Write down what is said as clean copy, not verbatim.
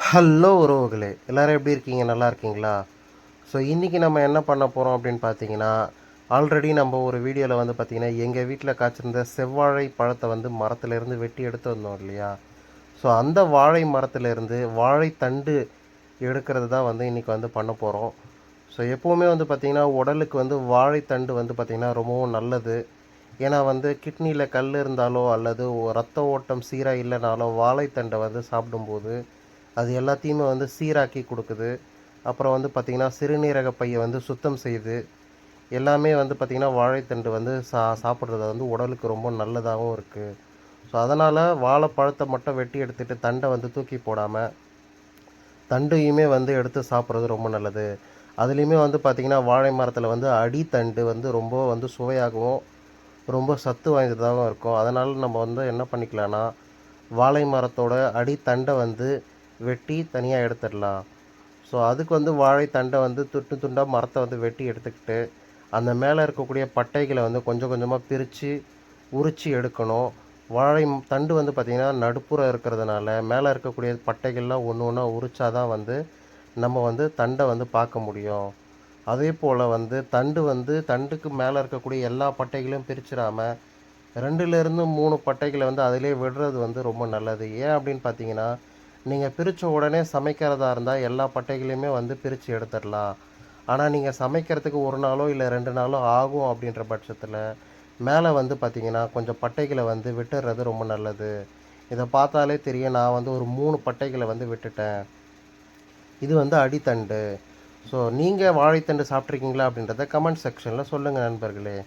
Hello உறவுகளே, எல்லோரும் எப்படி இருக்கீங்க? நல்லா இருக்கீங்களா? ஸோ இன்றைக்கி நம்ம என்ன பண்ண போகிறோம் அப்படின்னு பார்த்தீங்கன்னா, ஆல்ரெடி நம்ம ஒரு வீடியோவில் வந்து பார்த்திங்கன்னா, எங்கள் வீட்டில் காய்ச்சிருந்த செவ்வாழை பழத்தை வந்து மரத்துலேருந்து வெட்டி எடுத்து வந்தோம் இல்லையா? ஸோ அந்த வாழை மரத்துலேருந்து வாழைத்தண்டு எடுக்கிறது தான் வந்து இன்றைக்கி வந்து பண்ண போகிறோம். ஸோ எப்போவுமே வந்து பார்த்திங்கன்னா, உடலுக்கு வந்து வாழைத்தண்டு வந்து பார்த்திங்கன்னா ரொம்பவும் நல்லது. ஏன்னா வந்து கிட்னியில் கல் இருந்தாலோ அல்லது ரத்த ஓட்டம் சீராக இல்லைனாலோ வாழைத்தண்டை வந்து சாப்பிடும்போது அது எல்லாத்தையுமே வந்து சீராக்கி கொடுக்குது. அப்புறம் வந்து பார்த்திங்கன்னா, சிறுநீரக பையை வந்து சுத்தம் செய்யுது. எல்லாமே வந்து பார்த்திங்கன்னா, வாழைத்தண்டு வந்து சாப்பிட்றது வந்து உடலுக்கு ரொம்ப நல்லதாகவும் இருக்குது. ஸோ அதனால் வாழைப்பழத்தை மட்டும் வெட்டி எடுத்துகிட்டு தண்டை வந்து தூக்கி போடாமல், தண்டையுமே வந்து எடுத்து சாப்பிட்றது ரொம்ப நல்லது. அதுலேயுமே வந்து பார்த்திங்கன்னா, வாழை மரத்தில் வந்து அடித்தண்டு வந்து ரொம்ப வந்து சுவையாகவும், ரொம்ப சத்து வாய்ந்ததாகவும் இருக்கும். அதனால் நம்ம வந்து என்ன பண்ணிக்கலாம்னா, வாழை மரத்தோட அடித்தண்டை வந்து வெட்டி தனியாக எடுத்துடலாம். ஸோ அதுக்கு வந்து வாழைத்தண்டை வந்து துண்டு துண்டாக மரத்தை வந்து வெட்டி எடுத்துக்கிட்டு, அந்த மேலே இருக்கக்கூடிய பட்டைகளை வந்து கொஞ்சம் கொஞ்சமாக பிரித்து உரித்து எடுக்கணும். தண்டு வந்து பார்த்திங்கன்னா நடுப்புற இருக்கிறதுனால மேலே இருக்கக்கூடிய பட்டைகள்லாம் ஒன்று ஒன்றா உரித்தா தான் வந்து நம்ம வந்து தண்டை வந்து பார்க்க முடியும். அதே போல் வந்து தண்டுக்கு மேலே இருக்கக்கூடிய எல்லா பட்டைகளையும் பிரிச்சிடாம 2லேருந்து 3 பட்டைகளை வந்து அதிலே விடுறது வந்து ரொம்ப நல்லது. ஏன் அப்படின்னு பார்த்தீங்கன்னா, நீங்கள் பிரித்த உடனே சமைக்கிறதா இருந்தால் எல்லா பட்டைகளையுமே வந்து பிரித்து எடுத்துடலாம். ஆனால் நீங்கள் சமைக்கிறதுக்கு 1 நாளோ இல்லை 2 நாளோ ஆகும் அப்படின்ற பட்சத்தில் மேலே வந்து பார்த்தீங்கன்னா கொஞ்சம் பட்டைகளை வந்து விட்டுறது ரொம்ப நல்லது. இதை பார்த்தாலே தெரியும், நான் வந்து ஒரு 3 பட்டைகளை வந்து விட்டுட்டேன். இது வந்து அடித்தண்டு. ஸோ நீங்கள் வாழைத்தண்டு சாப்பிட்ருக்கீங்களா அப்படின்றத கமெண்ட் செக்ஷனில் சொல்லுங்கள் நண்பர்களே.